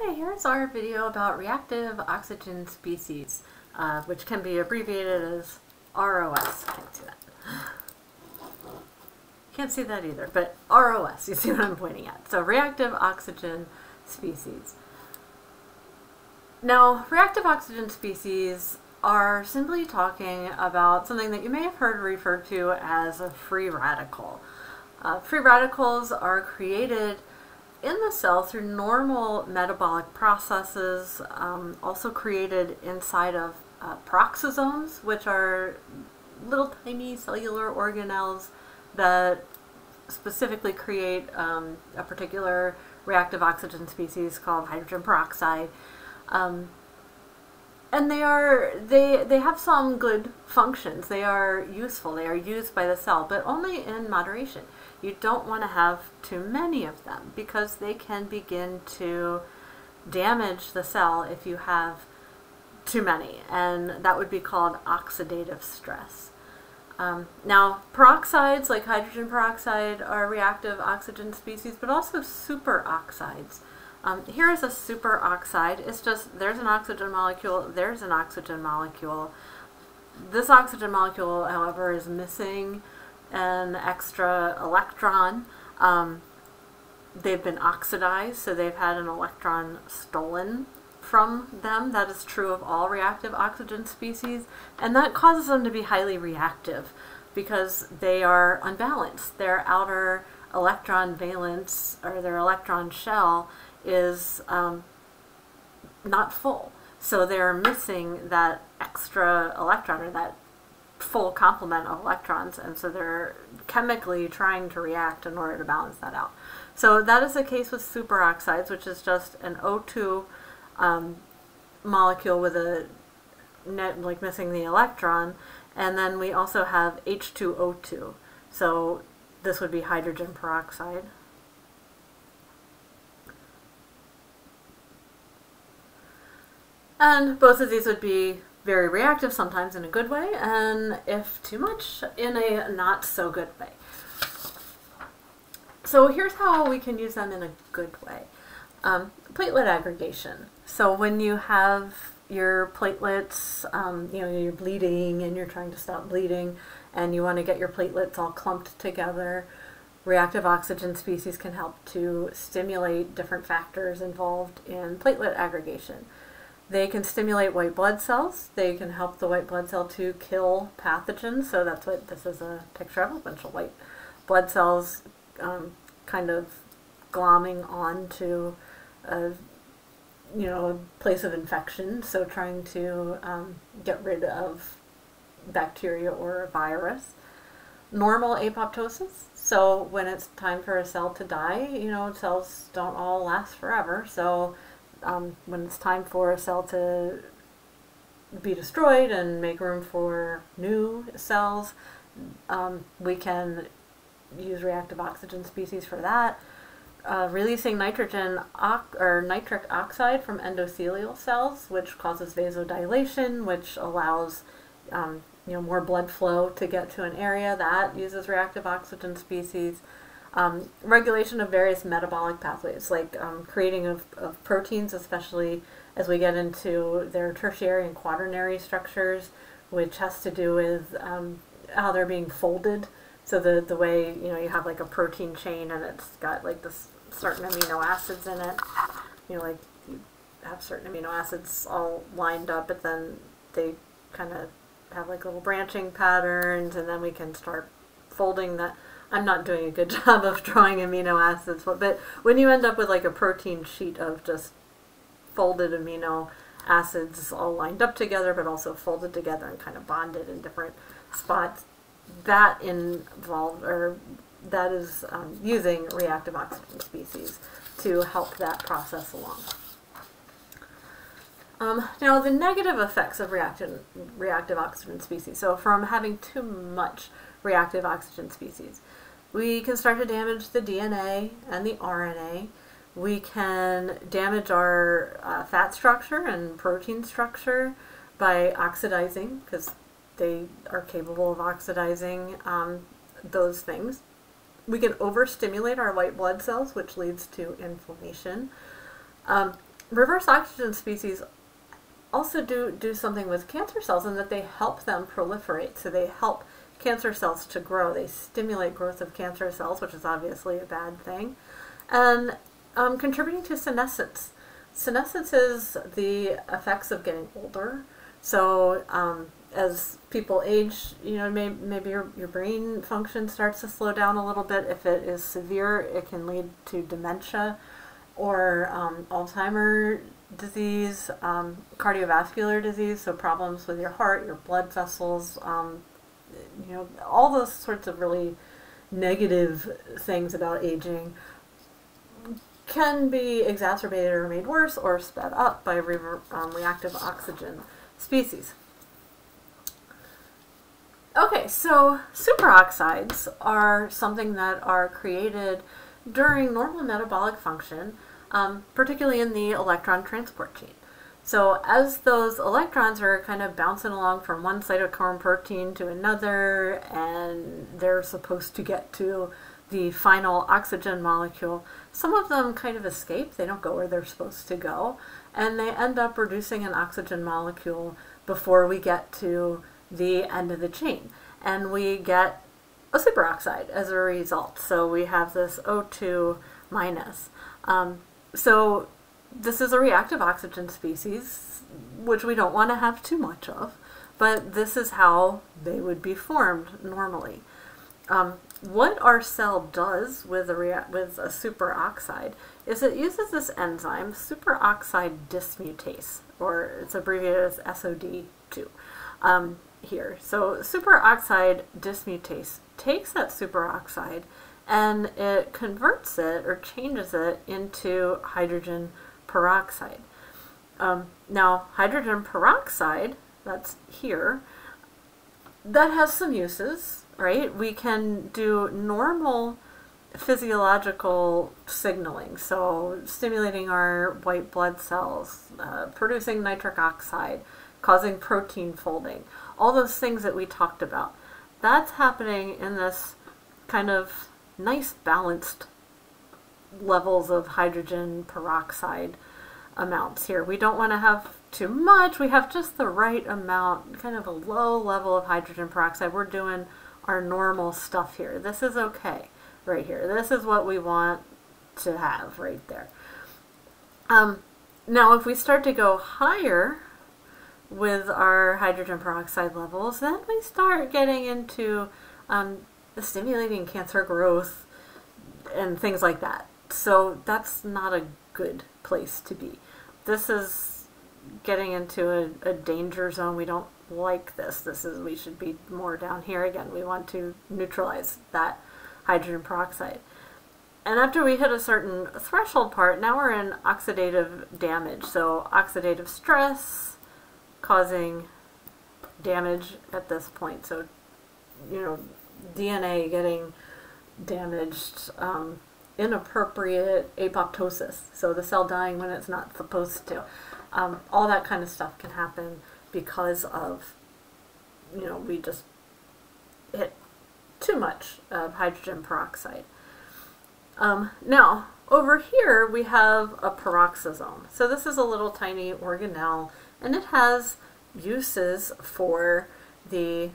Okay, here's our video about reactive oxygen species, which can be abbreviated as ROS. Can't see that. Can't see that either, but ROS, you see what I'm pointing at. So reactive oxygen species. Now, reactive oxygen species are simply talking about something that you may have heard referred to as a free radical. Free radicals are created in the cell through normal metabolic processes, also created inside of peroxisomes, which are little tiny cellular organelles that specifically create a particular reactive oxygen species called hydrogen peroxide. And they have some good functions. They are useful. They are used by the cell, but only in moderation. You don't want to have too many of them because they can begin to damage the cell if you have too many, and that would be called oxidative stress. Now, peroxides like hydrogen peroxide are reactive oxygen species, but also superoxides. Here is a superoxide. It's just, there's an oxygen molecule, there's an oxygen molecule. This oxygen molecule, however, is missing an extra electron. They've been oxidized, so they've had an electron stolen from them. That is true of all reactive oxygen species, and that causes them to be highly reactive because they are unbalanced. Their outer electron valence, or their electron shell, is not full. So they're missing that extra electron, or that full complement of electrons, and so they're chemically trying to react in order to balance that out. So that is the case with superoxides, which is just an O2 molecule with a net, like missing the electron, and then we also have H2O2. So this would be hydrogen peroxide. And both of these would be very reactive, sometimes in a good way, and if too much, in a not so good way. So here's how we can use them in a good way. Platelet aggregation. So when you have your platelets, you're bleeding and you're trying to stop bleeding and you want to get your platelets all clumped together, reactive oxygen species can help to stimulate different factors involved in platelet aggregation. They can stimulate white blood cells. They can help the white blood cell to kill pathogens. So that's what this is a picture of, a bunch of white blood cells kind of glomming onto a place of infection. So trying to get rid of bacteria or a virus. Normal apoptosis. So when it's time for a cell to die, cells don't all last forever. So when it's time for a cell to be destroyed and make room for new cells, we can use reactive oxygen species for that. Releasing nitric oxide from endothelial cells, which causes vasodilation, which allows more blood flow to get to an area. That uses reactive oxygen species. Regulation of various metabolic pathways, like creating of proteins, especially as we get into their tertiary and quaternary structures, which has to do with how they're being folded. So the way, you have like a protein chain and it's got like this certain amino acids in it, like you have certain amino acids all lined up, but then they kind of have like little branching patterns, and then we can start folding that. I'm not doing a good job of drawing amino acids, but when you end up with like a protein sheet of just folded amino acids all lined up together, but also folded together and kind of bonded in different spots, that is using reactive oxygen species to help that process along. Now, the negative effects of reactive oxygen species. So from having too much reactive oxygen species, we can start to damage the DNA and the RNA. We can damage our fat structure and protein structure by oxidizing, because they are capable of oxidizing those things. We can overstimulate our white blood cells, which leads to inflammation. reverse oxygen species also do something with cancer cells in that they help them proliferate. So they help cancer cells to grow. They stimulate growth of cancer cells, which is obviously a bad thing, and contributing to senescence. Senescence is the effects of getting older. So as people age, you know, maybe your brain function starts to slow down a little bit. If it is severe, it can lead to dementia or Alzheimer's disease, cardiovascular disease, so problems with your heart, your blood vessels, you know, all those sorts of really negative things about aging can be exacerbated or made worse or sped up by reactive oxygen species. Okay, so superoxides are something that are created during normal metabolic function, particularly in the electron transport chain. So as those electrons are kind of bouncing along from one cytochrome protein to another, and they're supposed to get to the final oxygen molecule, some of them kind of escape. They don't go where they're supposed to go, and they end up reducing an oxygen molecule before we get to the end of the chain. And we get a superoxide as a result. So we have this O2 minus. So this is a reactive oxygen species, which we don't want to have too much of, but this is how they would be formed normally. What our cell does with a superoxide is it uses this enzyme, superoxide dismutase, or it's abbreviated as SOD2 here. So superoxide dismutase takes that superoxide and it converts it or changes it into hydrogen peroxide. Now, hydrogen peroxide, that's here, that has some uses, right? We can do normal physiological signaling, so stimulating our white blood cells, producing nitric oxide, causing protein folding, all those things that we talked about. That's happening in this kind of nice balanced levels of hydrogen peroxide amounts here. We don't want to have too much. We have just the right amount, kind of a low level of hydrogen peroxide. We're doing our normal stuff here. This is okay right here. This is what we want to have right there. Now, if we start to go higher with our hydrogen peroxide levels, then we start getting into stimulating cancer growth and things like that. So that's not a good place to be. This is getting into a danger zone. We don't like this. We should be more down here again. We want to neutralize that hydrogen peroxide. And after we hit a certain threshold part, now we're in oxidative damage. So oxidative stress causing damage at this point. So, you know, DNA getting damaged, inappropriate apoptosis, so the cell dying when it's not supposed to. All that kind of stuff can happen because of, you know, we just hit too much of hydrogen peroxide. Now, over here we have a peroxisome. So this is a little tiny organelle, and it has uses for the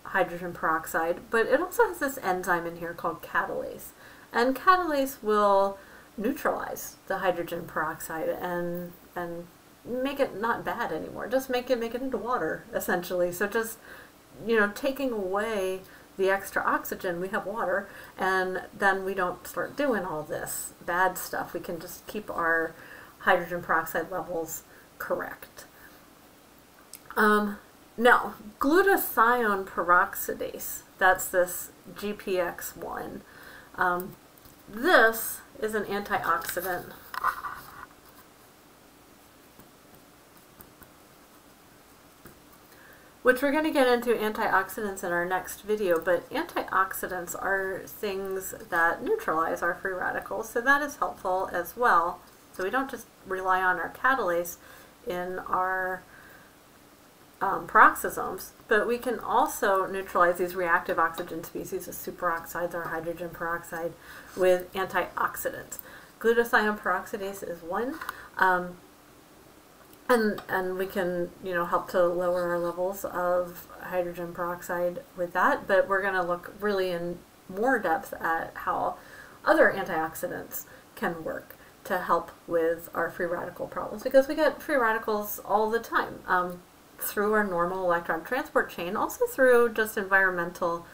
hydrogen peroxide, but it also has this enzyme in here called catalase. And catalase will neutralize the hydrogen peroxide and make it not bad anymore. Just make it into water, essentially. So just, you know, taking away the extra oxygen, we have water, and then we don't start doing all this bad stuff. We can just keep our hydrogen peroxide levels correct. Now, glutathione peroxidase, that's this GPX1. This is an antioxidant. Which we're going to get into antioxidants in our next video, but antioxidants are things that neutralize our free radicals, so that is helpful as well. So we don't just rely on our catalase in our peroxisomes, but we can also neutralize these reactive oxygen species, the superoxides or hydrogen peroxide, with antioxidants. Glutathione peroxidase is one. And we can, you know, help to lower our levels of hydrogen peroxide with that, but we're going to look really in more depth at how other antioxidants can work to help with our free radical problems, because we get free radicals all the time through our normal electron transport chain, also through just environmental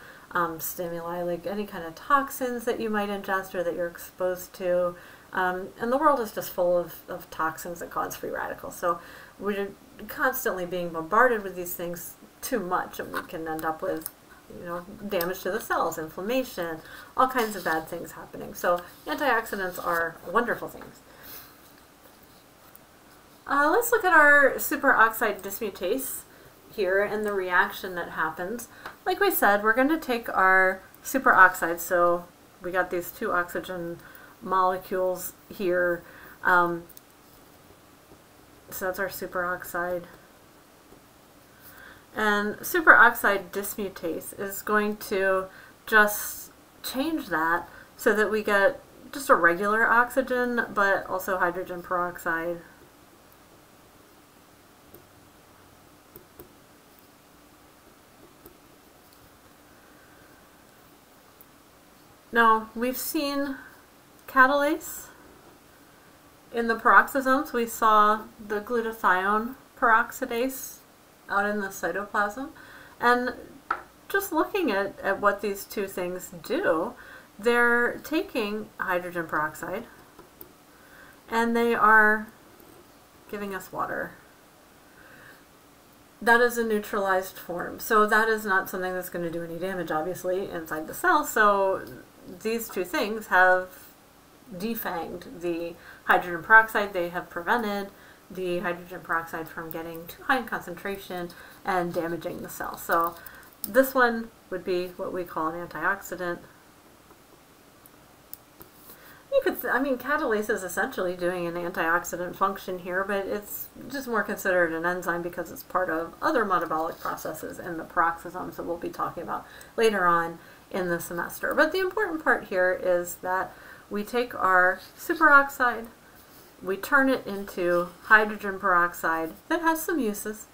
stimuli, like any kind of toxins that you might ingest or that you're exposed to. And the world is just full of toxins that cause free radicals. So we're constantly being bombarded with these things too much, and we can end up with, you know, damage to the cells, inflammation, all kinds of bad things happening. So antioxidants are wonderful things. Let's look at our superoxide dismutase here and the reaction that happens. Like we said, we're going to take our superoxide, so we got these two oxygen molecules here. So that's our superoxide. And superoxide dismutase is going to just change that so that we get just a regular oxygen, but also hydrogen peroxide. Now, we've seen catalase in the peroxisomes. We saw the glutathione peroxidase out in the cytoplasm, and just looking at what these two things do, they're taking hydrogen peroxide and they are giving us water. That is a neutralized form, so that is not something that's going to do any damage, obviously, inside the cell. So these two things have defanged the hydrogen peroxide. They have prevented the hydrogen peroxide from getting too high in concentration and damaging the cell. So this one would be what we call an antioxidant. You could, I mean, catalase is essentially doing an antioxidant function here, but it's just more considered an enzyme because it's part of other metabolic processes in the peroxisomes that we'll be talking about later on in the semester. But the important part here is that we take our superoxide, we turn it into hydrogen peroxide that has some uses,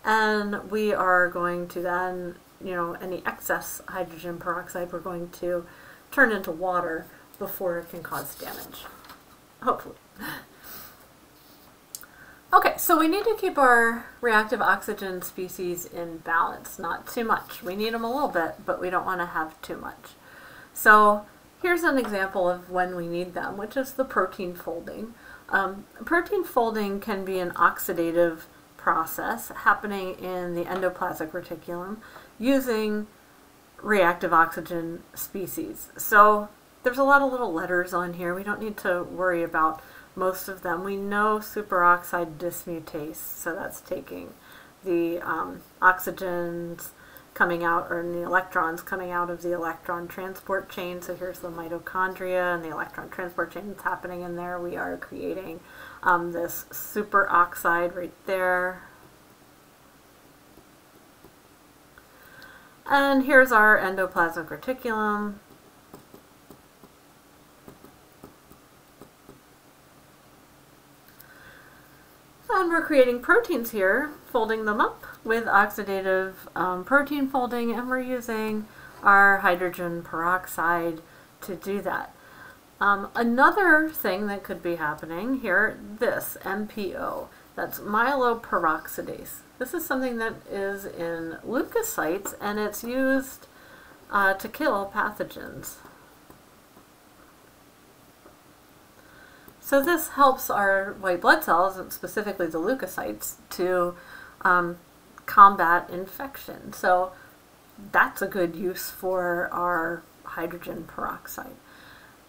and we are going to then, you know, any excess hydrogen peroxide we're going to turn into water before it can cause damage, hopefully. Okay, so we need to keep our reactive oxygen species in balance, not too much. We need them a little bit, but we don't want to have too much. So here's an example of when we need them, which is the protein folding. Protein folding can be an oxidative process happening in the endoplasmic reticulum using reactive oxygen species. So there's a lot of little letters on here. We don't need to worry about most of them. We know superoxide dismutase, so that's taking the oxygens coming out, or the electrons coming out of the electron transport chain. So here's the mitochondria and the electron transport chain that's happening in there. We are creating this superoxide right there. And here's our endoplasmic reticulum. And we're creating proteins here, folding them up with oxidative protein folding, and we're using our hydrogen peroxide to do that. Another thing that could be happening here, this MPO, that's myeloperoxidase. This is something that is in leukocytes, and it's used to kill pathogens. So this helps our white blood cells, and specifically the leukocytes, to combat infection. So that's a good use for our hydrogen peroxide.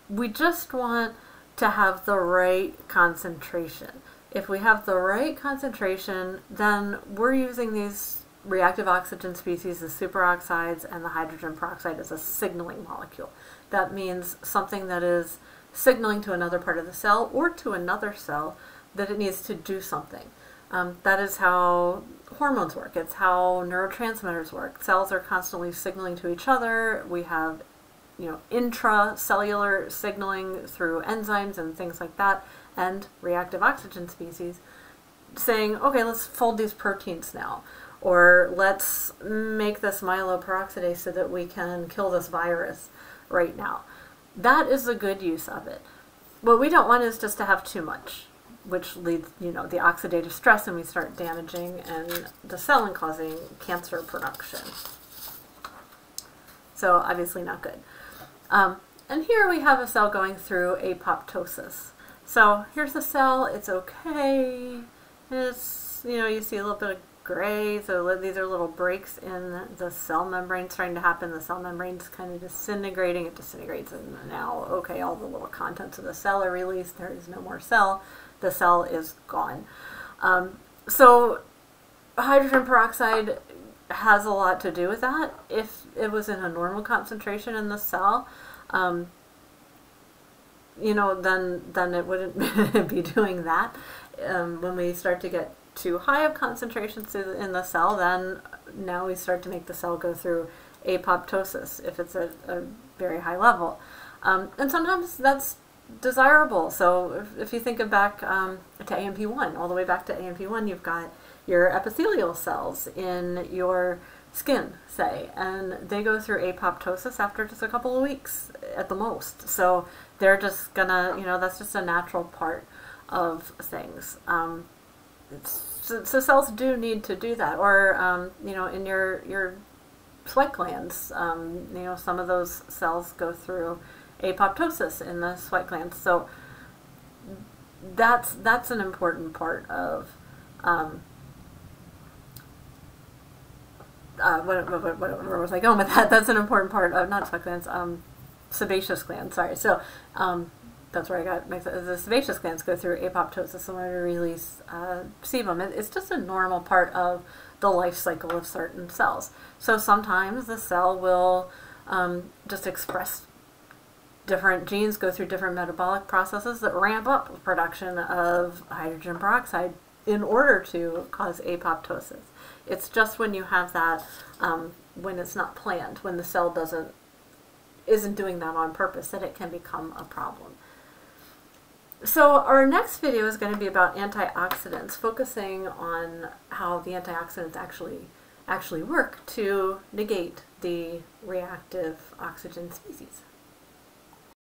We just want to have the right concentration. If we have the right concentration, then we're using these reactive oxygen species, the superoxides and the hydrogen peroxide, as a signaling molecule. That means something that is signaling to another part of the cell or to another cell that it needs to do something. That is how hormones work. It's how neurotransmitters work. Cells are constantly signaling to each other. We have intracellular signaling through enzymes and things like that, and reactive oxygen species, saying, okay, let's fold these proteins now, or let's make this myeloperoxidase so that we can kill this virus right now. That is a good use of it. What we don't want is just to have too much, which leads, the oxidative stress, and we start damaging the cell and causing cancer production. So obviously not good. And here we have a cell going through apoptosis. So here's the cell, it's okay. It's, you see a little bit of gray, so these are little breaks in the cell membrane starting to happen. The cell membrane's kind of disintegrating. It disintegrates, and now, okay, all the little contents of the cell are released. There is no more cell. The cell is gone. So hydrogen peroxide has a lot to do with that. If it was in a normal concentration in the cell, then it wouldn't be doing that. When we start to get too high of concentrations in the cell, then now we start to make the cell go through apoptosis if it's a very high level. And sometimes that's desirable. So if you think back to AMP1, all the way back to AMP1, you've got your epithelial cells in your skin, say, and they go through apoptosis after just a couple of weeks at the most. So they're just gonna, that's just a natural part of things. So cells do need to do that, or in your sweat glands, some of those cells go through apoptosis in the sweat glands. So that's an important part of where was I going with that? That's an important part of, not sweat glands, sebaceous glands. Sorry. So that's where I got mixed up. The sebaceous glands go through apoptosis in order to release sebum. It's just a normal part of the life cycle of certain cells. So sometimes the cell will just express different genes, go through different metabolic processes that ramp up the production of hydrogen peroxide in order to cause apoptosis. It's just when you have that, when it's not planned, when the cell isn't doing that on purpose, that it can become a problem. So our next video is going to be about antioxidants, focusing on how the antioxidants actually work to negate the reactive oxygen species.